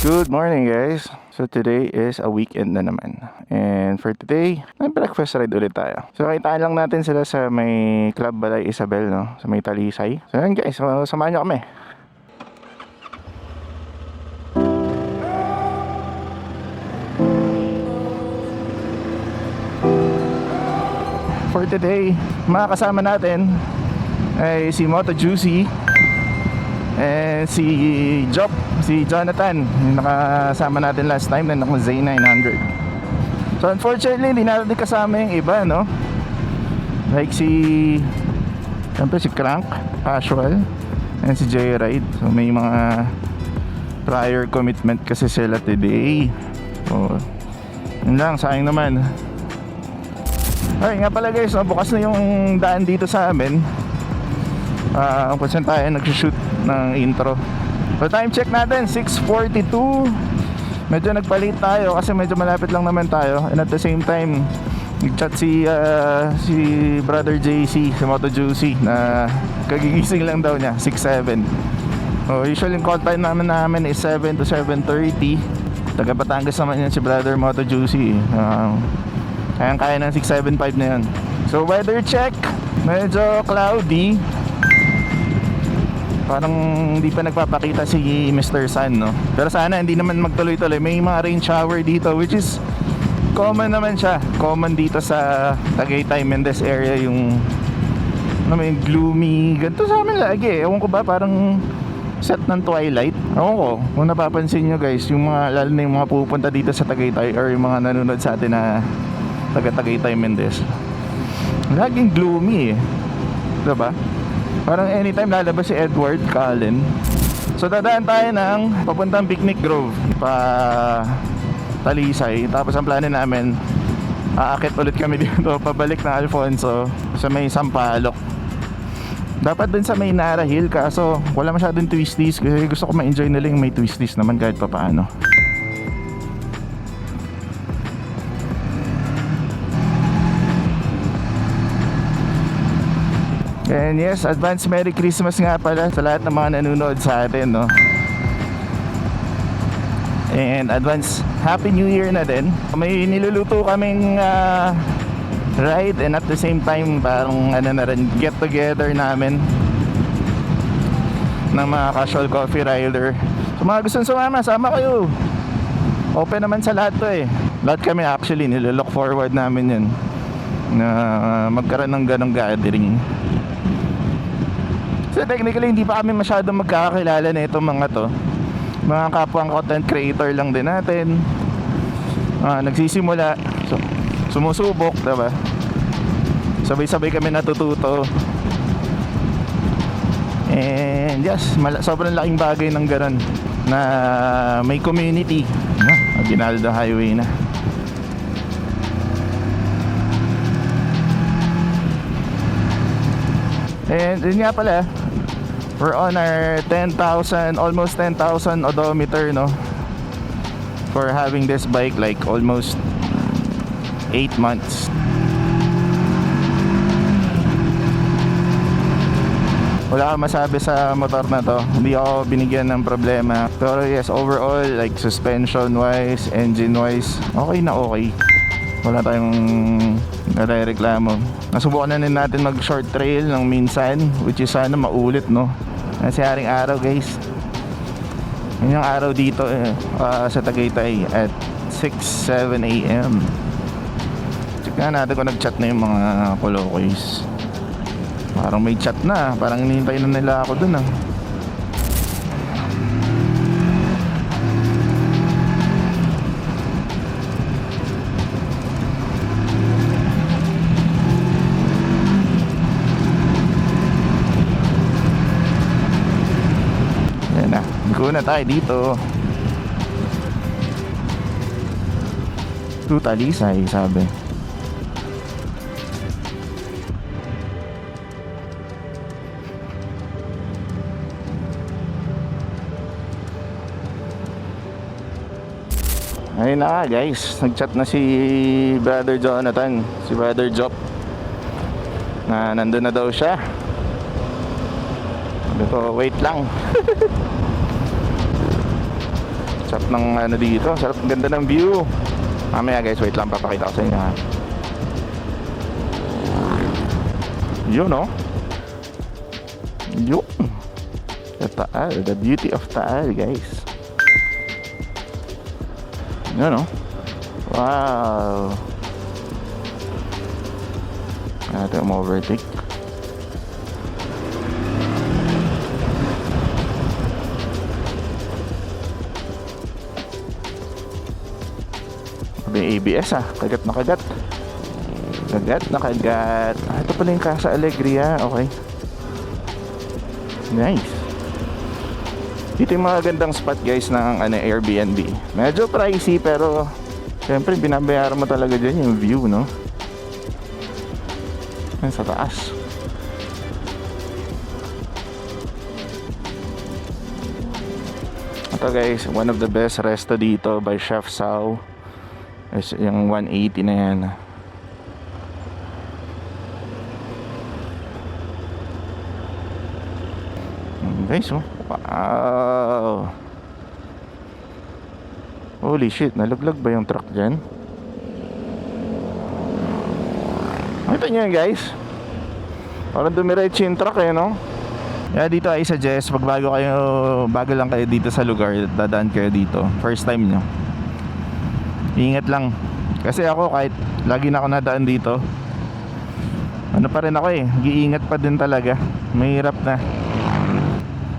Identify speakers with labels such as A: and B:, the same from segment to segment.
A: Good morning guys! So today is a weekend na naman. And for today, may breakfast ride ulit tayo. So kakitaan lang natin sila sa may Club Balay Isabel, no? Sa may Talisay. So yan guys, samahan nyo kami. For today, mga kasama natin ay si Moto Juicy and si Jonathan, yung nakasama natin last time na naka Z900. So unfortunately hindi natin kasama yung iba, no? Like siyempre si Crank Casual and si Joyride. So may mga prior commitment kasi sila today. So yun lang, sayang naman. Ay nga pala guys, no? Bukas na yung daan dito sa amin. Kung saan tayo nag-shoot ng intro. So time check natin 6:42. Medyo nagpalit tayo kasi medyo malapit lang naman tayo. And at the same time nag-chat si brother JC, si Moto Juicy, na kagigising lang daw niya 6:07. So usually yung call time namin is 7 to 7:30. Taga Batangas naman yan si brother Moto Juicy. Kaya ng 6:75 na yan. So weather check, medyo cloudy. Parang hindi pa nagpapakita si Mr. Sun, no? Pero sana hindi naman magtuloy-tuloy. May mga rain shower dito, which is common naman siya. Common dito sa Tagaytay, Mendez area, yung may gloomy. Ganito sa amin lagi. Ewan ko ba, parang set ng twilight. Ewan ko, kung napapansin nyo guys, yung mga, lalo na yung mga pupunta dito sa Tagaytay or yung mga nanonood sa atin na taga Tagaytay, Mendez, laging gloomy eh. Diba? Parang anytime lalabas si Edward Cullen. So dadaan tayo ng papuntang Picnic Grove pa Talisay. Tapos ang plano namin, aakit ulit kami dito pabalik na Alfonso sa may Sampaloc. Dapat din sa may Nara Hill, kaso wala masyadong twisties kasi gusto ko ma-enjoy nila yung may twisties naman kahit pa paano. And yes, advance Merry Christmas nga pala sa lahat ng mga nanonood sa atin, no? And advance Happy New Year na din. May niluluto kaming ride, and at the same time parang na rin, get together namin ng mga casual coffee rider. So mga gustong sumama, sama kayo. Open naman sa lahat to eh. Lahat kami actually nilook forward namin yun, na magkaroon ng ganong gathering. So technically hindi pa kami masyadong magkakakilala na itong mga to. Mga kapwang content creator lang din natin. Nagsisimula, so, sumusubok, diba? Sabay-sabay kami natututo. And yes, sobrang laking bagay ng ganun, na may community. Aguinaldo Highway na. And yun nga pala, we're on our 10,000, almost 10,000 odometer, no? For having this bike like almost 8 months. Wala akong masabi sa motor na to. Hindi ako binigyan ng problema. Pero yes, overall, like suspension wise, engine wise, okay na okay. Wala tayong nare-reklamo. Nasubukan na din natin mag short trail ng minsan, which is sana maulit, no? Kasi haring araw guys, yun yung araw dito sa Tagaytay at 6-7 AM. Check nga natin kung nag-chat na yung mga kolokoys. Parang may chat na, parang hinihintay na nila ako dun ah. Na tayo dito to Talisay, sabi. Ayun na nga guys, nag-chat na si brother Jonathan, si brother Jop, na nandun na daw siya. Sabi ko, wait lang. Sarap ng ano dito. Sarap, ganda ng view. Mamaya guys, wait lang, papakita ko sa inyo ha. Yun oh. Yun. The Taal, the beauty of Taal guys. Yun oh. Wow. Natin overtake. May ABS kagat na kagat. Kagat na kagat. Ito pala yung Casa Alegria. Okay. Nice. Dito yung mga gandang spot guys ng Airbnb. Medyo pricey pero syempre binabayaran mo talaga dyan yung view, no? Sa taas. Ito guys, one of the best resto dito by Chef Sao is yung 180 na yan. Guys, oh. Wow. Holy shit, nalaglag ba yung truck dyan? Ito nyo guys, parang dumiretso yung truck no? Kaya dito ay suggest, pag bago lang kayo dito sa lugar, dadaan kayo dito, first time nyo, ingat lang. Kasi ako kahit lagi na ako nadaan dito, ano pa rin ako giingat pa din talaga. Mahirap na.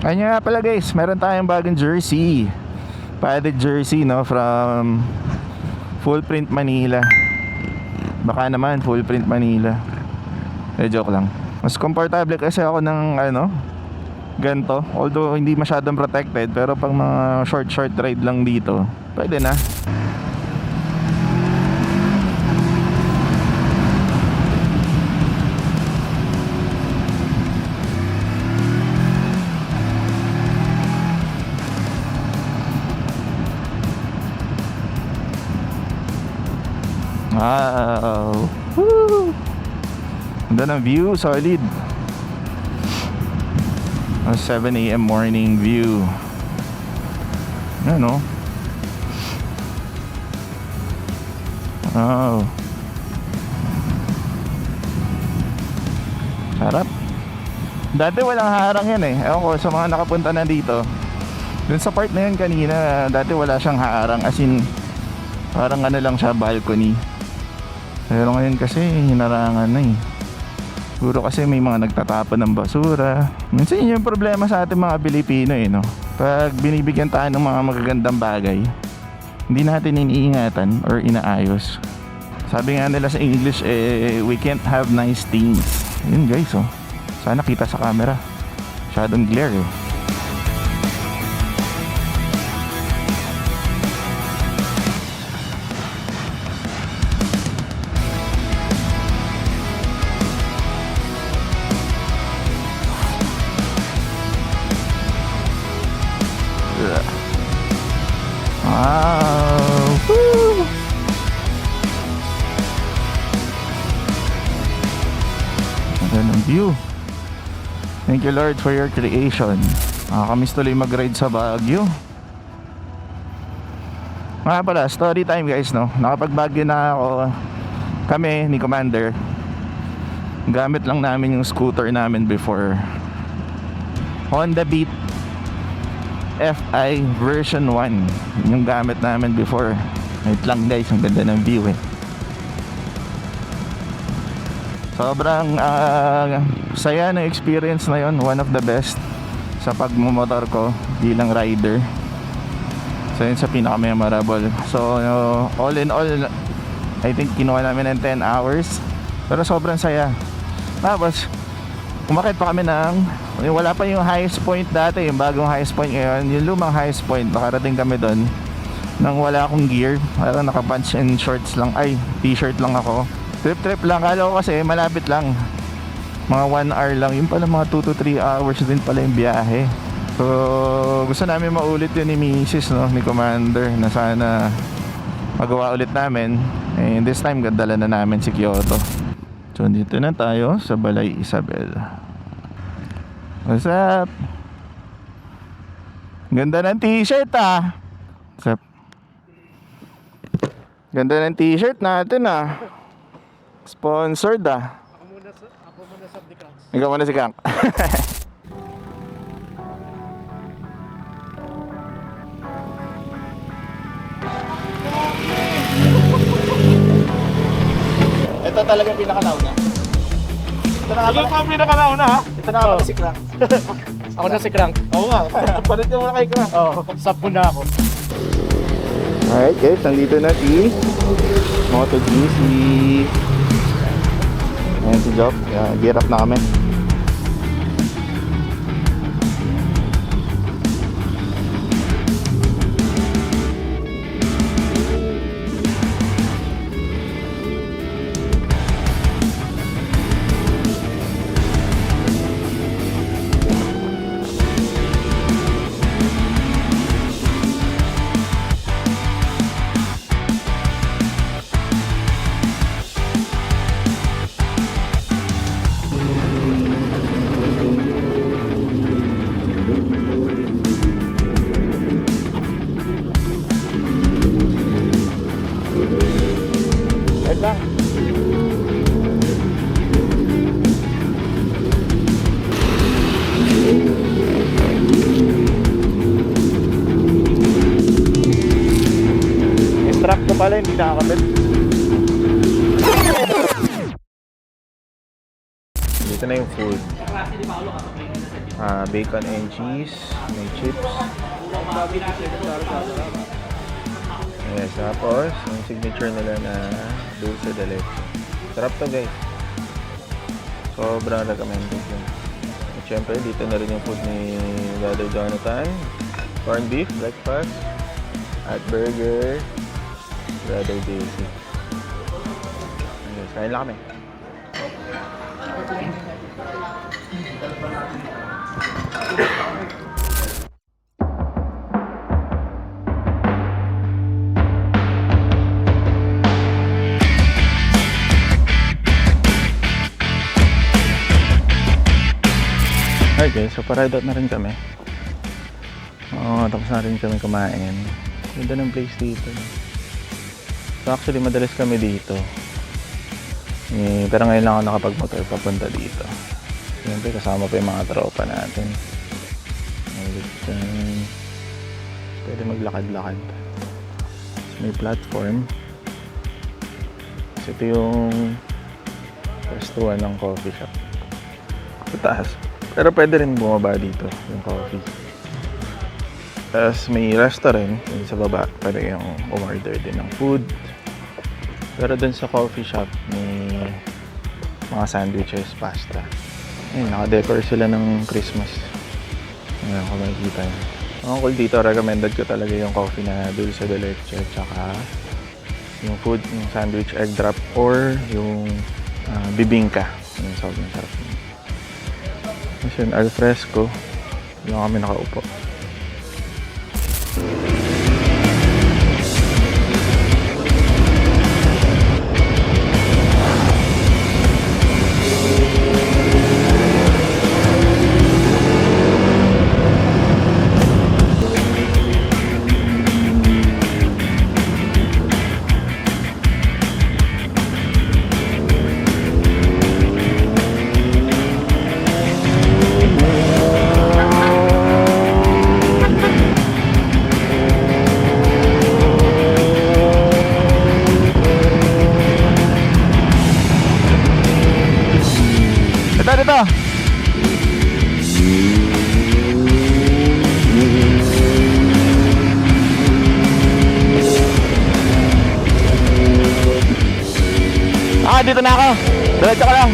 A: Ayun nga pala guys, meron tayong bagong jersey, padded jersey no, from Full Print Manila. Baka naman Full Print Manila. Joke lang. Mas komportable kasi ako ng ganto. Although hindi masyadong protected, pero pang mga short ride lang dito, pwede na. Wow. Woo! Ganda ng view, solid. 7 AM morning view. Ano? Wow. Sarap. Dati walang harang yan Ewan ko sa mga nakapunta na dito. Dun sa part na yun kanina, dati wala siyang harang. As in, parang lang siya, balcony. Pero ngayon kasi hinarangan na Siguro kasi may mga nagtatapon ng basura. Minsan yun yung problema sa ating mga Pilipino no? Pag binibigyan tayo ng mga magagandang bagay, hindi natin iniingatan or inaayos. Sabi nga nila sa English, we can't have nice things. Yun guys sana kita sa camera. Masyadong glare Wow. Woo. Ganda ng view. Thank you Lord for your creation. Nakakamiss tuloy mag-ride sa Baguio. Nga pala, story time guys no. Nakapag-Baguio na ako. Kami ni Commander, gamit lang namin yung scooter namin before, Honda Beat FI version 1 yung gamit namin before. Wait lang guys, ang ganda ng view Sobrang saya ng experience na yon. One of the best sa pagmumotor ko bilang rider. So yun sa pinaka-memorable. So all in all, I think kinuha namin ng 10 hours. Pero sobrang saya. Tapos umakit pa kami wala pa yung highest point dati, yung bagong highest point ngayon, yung lumang highest point. Nakarating kami doon nang wala akong gear, parang naka-pants and shorts lang, t-shirt lang ako. Trip lang, kala ko kasi malapit lang, mga 1 hour lang. Yung pala mga 2 to 3 hours din pala yung biyahe. So gusto namin maulit yun ni Mrs. ni Commander, na sana magawa ulit namin. And this time dala na namin si Kyoto. So dito na tayo sa Balay Isabel. What's up? Ganda ng t-shirt Sep. Ganda ng t-shirt natin ah. Sponsored ah.
B: Ako muna sa the Kanks.
A: Ikaw muna si Kank. Ito talaga pinakalauna. Ito na
B: Ikaw pa ang pinakalauna ha?
A: Ito na ako si Crank.
B: Ako na si Crank.
A: Oo nga. Palit ka muna kay Crank.
B: Oo, sapo na ako.
A: Alright guys, nandito na si MotoGC. Ayan si Job. Gear up na kami. Wait lang. Yung strap ko pala hindi nakakabit. Dito na yung food. Bacon and cheese, may chips. Yes, tapos yung signature nila na dulce de leche. Sarap to guys. Sobrang recommended yun. At syempre dito na rin yung food ni Brother Jonathan. Corned beef, breakfast. At burger, Brother Daisy. Yes, kain lang kami. Alright guys, so pa-ride out na rin kami. Tapos na rin kami kumain. Ganda ng place dito. So actually madalas kami dito. Pero ngayon lang ako nakapag-motor papunta dito. Siyempre kasama pa yung mga tropa natin. Pwede maglakad-lakad. May platform. So ito yung restuan ng coffee shop. Sa taas. Pero pwede rin bumaba dito yung coffee. Tapos may restaurant yung sa baba. Pwede yung umorder din ng food. Pero dun sa coffee shop may mga sandwiches, pasta. Ayun, naka-decor sila ng Christmas. Ayan, kung makikita nyo. Ang cool dito, recommended ko talaga yung coffee na dulce de leche. Tsaka yung food, yung sandwich egg drop or yung bibingka. Yung sobrang sarap. Kasi yun, al fresco. Doon kami nakaupo. Ito. Dito na ako. Diretso ka lang.